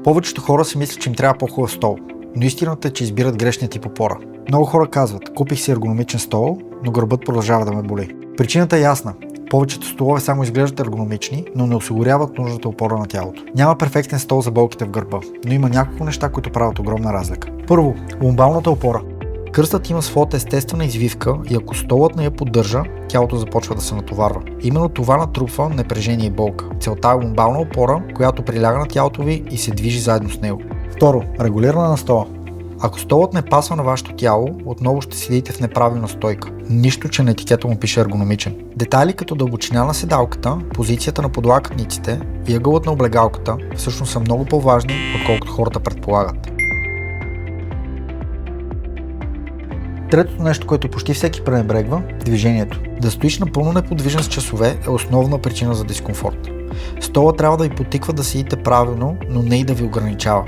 Повечето хора си мислят, че им трябва по-хубав стол, но истината е, че избират грешния тип опора. Много хора казват: купих си ергономичен стол, но гърбът продължава да ме боли. Причината е ясна. Повечето столове само изглеждат ергономични, но не осигуряват нужната опора на тялото. Няма перфектен стол за болките в гърба, но има няколко неща, които правят огромна разлика. Първо, лумбалната опора. Кръстът има своята естествена извивка и ако столът не я поддържа, тялото започва да се натоварва. Именно това натрупва напрежение и болка. Целта е лумбална опора, която приляга на тялото ви и се движи заедно с него. Второ, регулиране на стола. Ако столът не пасва на вашето тяло, отново ще седите в неправилна стойка. Нищо, че на етикета му пише ергономичен. Детайли като дълбочина на седалката, позицията на подлакътниците и ъгълът на облегалката всъщност са много по-важни, отколкото хората предполагат. Третото нещо, което почти всеки пренебрегва – движението. Да стоиш напълно неподвижен с часове е основна причина за дискомфорт. Стола трябва да ви потиква да седите правилно, но не и да ви ограничава.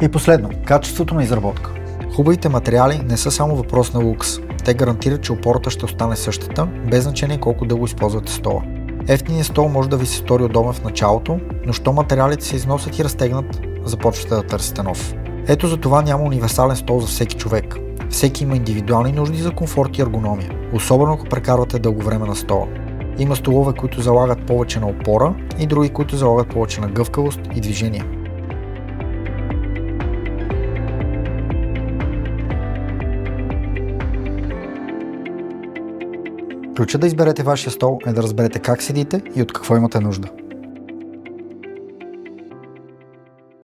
И последно, качеството на изработка. Хубавите материали не са само въпрос на лукс. Те гарантират, че опората ще остане същата, без значение колко дълго използвате стола. Евтиният стол може да ви се стори удобен в началото, но що материалите се износят и разтегнат, започвате да търсите нов. Ето за това няма универсален стол за всеки човек. Всеки има индивидуални нужди за комфорт и ергономия, особено ако прекарвате дълго време на стола. Има столове, които залагат повече на опора и други, които залагат повече на гъвкавост и движение. Ключът да изберете вашия стол е да разберете как седите и от какво имате нужда.